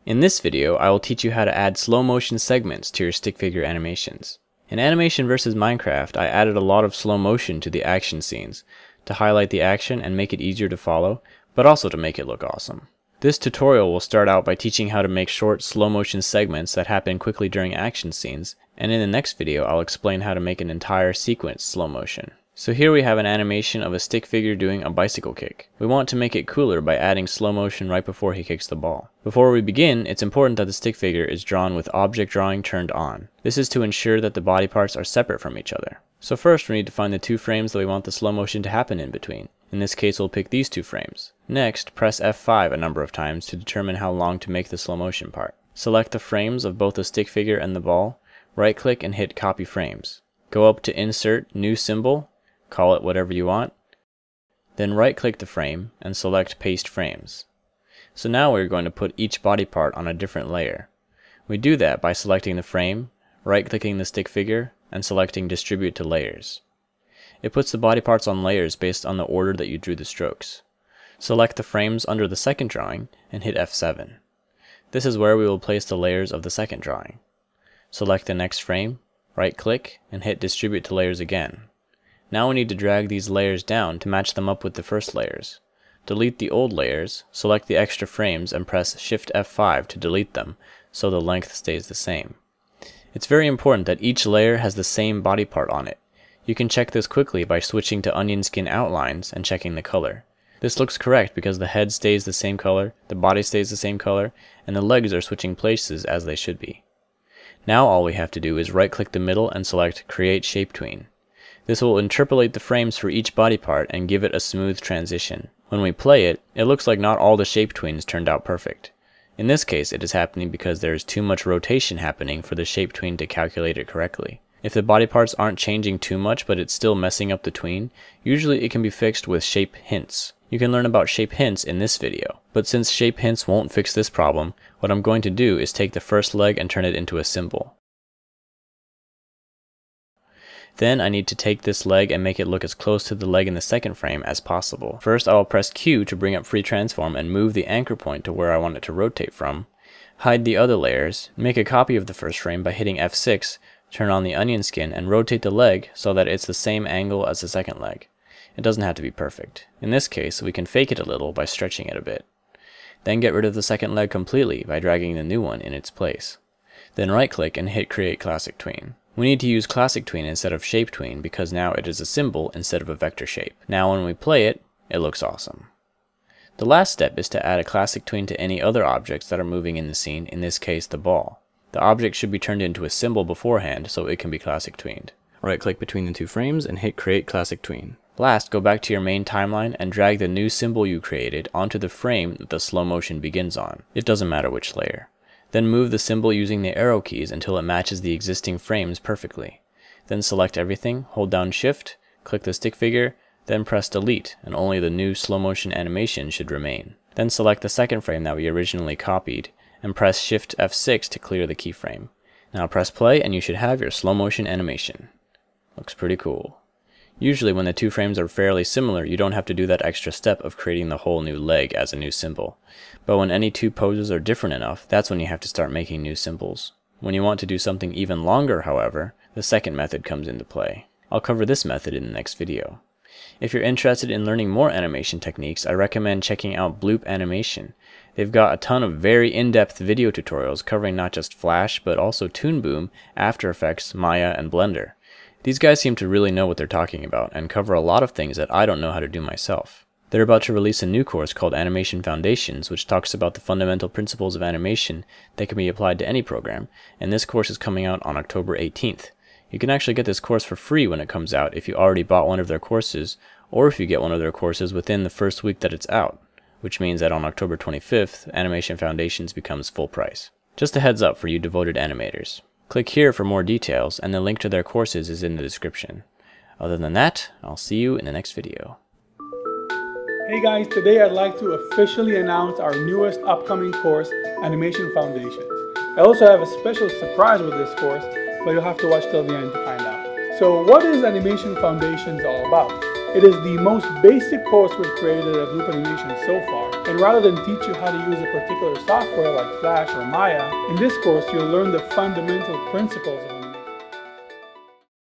In this video, I will teach you how to add slow motion segments to your stick figure animations. In Animation vs. Minecraft, I added a lot of slow motion to the action scenes to highlight the action and make it easier to follow, but also to make it look awesome. This tutorial will start out by teaching how to make short slow motion segments that happen quickly during action scenes, and in the next video I'll explain how to make an entire sequence slow motion. So here we have an animation of a stick figure doing a bicycle kick. We want to make it cooler by adding slow motion right before he kicks the ball. Before we begin, it's important that the stick figure is drawn with object drawing turned on. This is to ensure that the body parts are separate from each other. So first we need to find the two frames that we want the slow motion to happen in between. In this case we'll pick these two frames. Next, press F5 a number of times to determine how long to make the slow motion part. Select the frames of both the stick figure and the ball, right click and hit copy frames. Go up to Insert, New Symbol, call it whatever you want, then right click the frame and select Paste Frames. So now we're going to put each body part on a different layer. We do that by selecting the frame, right clicking the stick figure, and selecting Distribute to Layers. It puts the body parts on layers based on the order that you drew the strokes. Select the frames under the second drawing and hit F7. This is where we will place the layers of the second drawing. Select the next frame, right click, and hit Distribute to Layers again. Now we need to drag these layers down to match them up with the first layers. Delete the old layers, select the extra frames and press Shift F5 to delete them so the length stays the same. It's very important that each layer has the same body part on it. You can check this quickly by switching to onion skin outlines and checking the color. This looks correct because the head stays the same color, the body stays the same color, and the legs are switching places as they should be. Now all we have to do is right click the middle and select Create Shape Tween. This will interpolate the frames for each body part and give it a smooth transition. When we play it, it looks like not all the shape tweens turned out perfect. In this case, it is happening because there is too much rotation happening for the shape tween to calculate it correctly. If the body parts aren't changing too much but it's still messing up the tween, usually it can be fixed with shape hints. You can learn about shape hints in this video, but since shape hints won't fix this problem, what I'm going to do is take the first leg and turn it into a symbol. Then I need to take this leg and make it look as close to the leg in the second frame as possible. First I will press Q to bring up free transform and move the anchor point to where I want it to rotate from. Hide the other layers, make a copy of the first frame by hitting F6, turn on the onion skin and rotate the leg so that it's the same angle as the second leg. It doesn't have to be perfect. In this case we can fake it a little by stretching it a bit. Then get rid of the second leg completely by dragging the new one in its place. Then right click and hit Create Classic Tween. We need to use Classic Tween instead of Shape Tween because now it is a symbol instead of a vector shape. Now when we play it, it looks awesome. The last step is to add a Classic Tween to any other objects that are moving in the scene, in this case the ball. The object should be turned into a symbol beforehand so it can be Classic Tweened. Right click between the two frames and hit Create Classic Tween. Last, go back to your main timeline and drag the new symbol you created onto the frame that the slow motion begins on. It doesn't matter which layer. Then move the symbol using the arrow keys until it matches the existing frames perfectly. Then select everything, hold down Shift, click the stick figure, then press Delete, and only the new slow motion animation should remain. Then select the second frame that we originally copied, and press Shift F6 to clear the keyframe. Now press play and you should have your slow motion animation. Looks pretty cool. Usually when the two frames are fairly similar, you don't have to do that extra step of creating the whole new leg as a new symbol. But when any two poses are different enough, that's when you have to start making new symbols. When you want to do something even longer, however, the second method comes into play. I'll cover this method in the next video. If you're interested in learning more animation techniques, I recommend checking out Bloop Animation. They've got a ton of very in-depth video tutorials covering not just Flash, but also Toon Boom, After Effects, Maya, and Blender. These guys seem to really know what they're talking about and cover a lot of things that I don't know how to do myself. They're about to release a new course called Animation Foundations, which talks about the fundamental principles of animation that can be applied to any program, and this course is coming out on October 18th. You can actually get this course for free when it comes out if you already bought one of their courses, or if you get one of their courses within the first week that it's out, which means that on October 25th, Animation Foundations becomes full price. Just a heads up for you devoted animators. Click here for more details, and the link to their courses is in the description. Other than that, I'll see you in the next video. Hey guys, today I'd like to officially announce our newest upcoming course, Animation Foundations. I also have a special surprise with this course, but you'll have to watch till the end to find out. So what is Animation Foundations all about? It is the most basic course we've created at Bloop Animation so far, And rather than teach you how to use a particular software like Flash or Maya, in this course you'll learn the fundamental principles of animation.